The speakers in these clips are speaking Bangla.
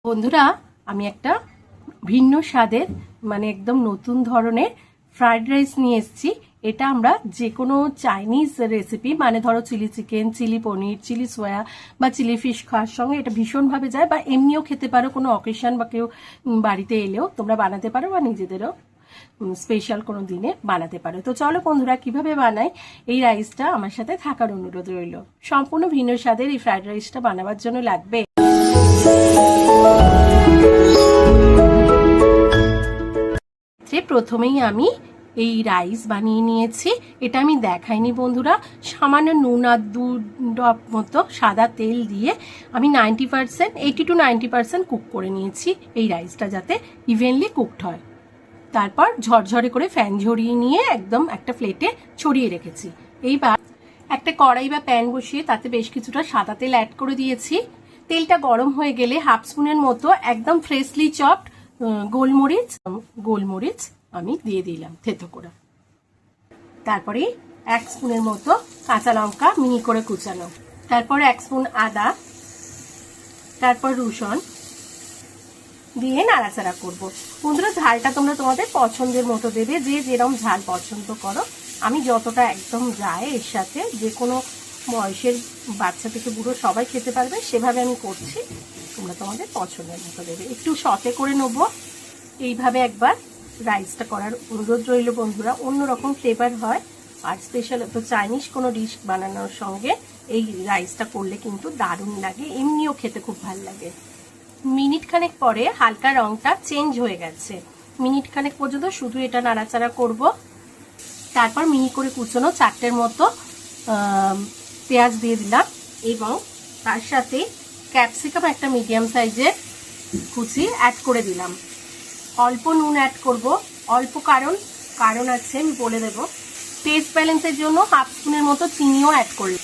বন্ধুরা, আমি একটা ভিন্ন স্বাদের মানে একদম নতুন ধরনের ফ্রাইড রাইস নিয়ে এসেছি। এটা আমরা যে কোনো চাইনিজ রেসিপি মানে ধরো চিলি চিকেন, চিলি পনির, চিলি সোয়া বা চিলি ফিশ খাওয়ার সঙ্গে এটা ভীষণভাবে যায়, বা এমনিও খেতে পারো। কোনো অকেশন বা কেউ বাড়িতে এলেও তোমরা বানাতে পারো, বা নিজেদেরও স্পেশাল কোনো দিনে বানাতে পারো। তো চলো বন্ধুরা, কিভাবে বানাই এই রাইসটা আমার সাথে থাকার অনুরোধ রইল। সম্পূর্ণ ভিন্ন স্বাদের এই ফ্রাইড রাইসটা বানাবার জন্য লাগবে প্রথমেই আমি এই রাইস বানিয়ে নিয়েছি। এটা আমি দেখাইনি বন্ধুরা, সামান্য নুন আর 2 ড্রপ মতো সাদা তেল দিয়ে আমি 80 to 90% কুক করে নিয়েছি এই রাইসটা, যাতে ইভেনলি কুকড হয়। তারপর ঝরঝরে করে ফ্যান ঝরিয়ে নিয়ে একদম একটা প্লেটে ছড়িয়ে রেখেছি। এইবার একটা কড়াই বা প্যান বসিয়ে তাতে বেশ কিছুটা সাদা তেল অ্যাড করে দিয়েছি। তেলটা গরম হয়ে গেলে হাফ স্পুনের মতো একদম ফ্রেশলি চপড গোলমরিচ আমি দিয়ে দিলাম থেতো করে। তারপরে 1 স্পুনের মতো কাঁচা লঙ্কা মিহি করে কুচানো, তারপর 1 স্পুন আদা, তারপর রসুন দিয়ে নাড়াচাড়া করব। বন্ধুরা, ঝালটা তোমরা তোমাদের পছন্দের মতো দেবে, যে যেরকম ঝাল পছন্দ করো। আমি যতটা একদম যায় এর সাথে, যে কোনো বয়সের বাচ্চা থেকে বুড়ো সবাই খেতে পারবে সেভাবে আমি করছি। তোমরা তোমাদের পছন্দের মতো দেবে। একটু সতে করে নেবো। এইভাবে একবার রাইসটা করার অনুরোধ রইল বন্ধুরা, অন্যরকম ফ্লেভার হয়। আর স্পেশাল তো চাইনিজ কোনো ডিশ বানানোর সঙ্গে এই রাইসটা করলে কিন্তু দারুণ লাগে, এমনিও খেতে খুব ভালো লাগে। মিনিট খানেক পরে হালকা রংটা চেঞ্জ হয়ে গেছে। মিনিট খানেক পর্যন্ত শুধু এটা নাড়াচাড়া করব। তারপর মিহি করে কুচনো 4টের মতো পেঁয়াজ দিয়ে দিলাম, এবং তার সাথে ক্যাপসিকাম একটা মিডিয়াম সাইজের কুচি অ্যাড করে দিলাম। অল্প নুন অ্যাড করব, অল্প কারণ আছে, আমি বলে দেবো। টেস্ট ব্যালেন্সের জন্য হাফ স্পুনের মতো চিনিও অ্যাড করলাম।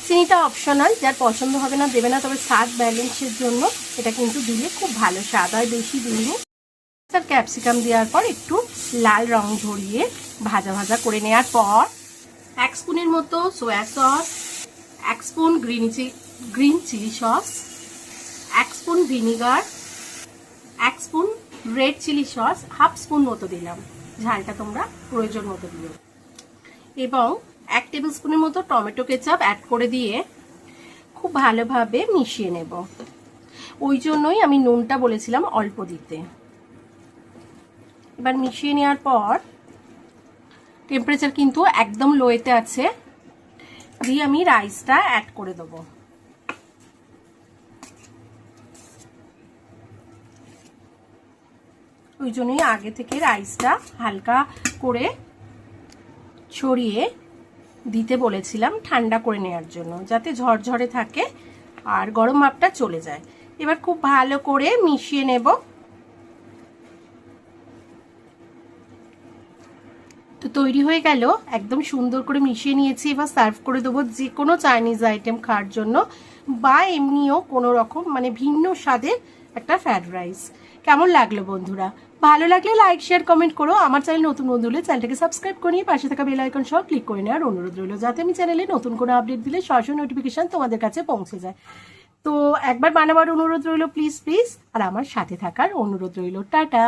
চিনিটা অপশনাল, যার পছন্দ হবে না দেবে না, তবে স্বাদ ব্যালেন্সের জন্য এটা কিন্তু দিলে খুব ভালো স্বাদ হয়। বেশি দিইনি। আর ক্যাপসিকাম দেওয়ার পর একটু লাল রং ধরিয়ে ভাজা ভাজা করে নেওয়ার পর 1 স্পুনের মতো soya sauce, 1 spoon green chilli sauce, 1 spoon vinegar, 1 spoon red chilli sauce, half spoon মতো দিলাম। ঝালটা তোমরা প্রয়োজন মতো দিও। এবং 1 টেবিল স্পুনের মতো টমেটো কেচাপ অ্যাড করে দিয়ে খুব ভালোভাবে মিশিয়ে নেব। ওই জন্যই আমি নুনটা বলেছিলাম অল্প দিতে। এবার মিশিয়ে নেওয়ার পর টেম্পারেচার কিন্তু একদম লোয়েতে আছে, দিয়ে আমি রাইসটা অ্যাড করে দেবো। ওই জন্যই আগে থেকে রাইসটা হালকা করে ছড়িয়ে দিতে বলেছিলাম, ঠান্ডা করে নেওয়ার জন্য, যাতে ঝরঝরে থাকে আর গরম ভাবটা চলে যায়। এবার খুব ভালো করে মিশিয়ে নেব। তো তৈরি হয়ে গেল, একদম সুন্দর করে মিশিয়ে নিয়েছি। এবার সার্ভ করে দেবো যে কোনো চাইনিজ আইটেম খাওয়ার জন্য, বা এমনিও কোনো রকম মানে ভিন্ন স্বাদের একটা ফ্রাইড রাইস। কেমন লাগলো বন্ধুরা? ভালো লাগলে লাইক শেয়ার কমেন্ট করো। আমার চ্যানেল নতুন বন্ধু হলে চ্যানেলটাকে সাবস্ক্রাইব করে নিয়ে পাশে থাকা বেল আইকন সহ ক্লিক করে নেওয়ার অনুরোধ রইল, যাতে আমি চ্যানেলে নতুন কোনো আপডেট দিলে সরাসরি নোটিফিকেশন তোমাদের কাছে পৌঁছে যায়। তো একবার বানাবার অনুরোধ রইল, প্লিজ। আর আমার সাথে থাকার অনুরোধ রইল। টাটা।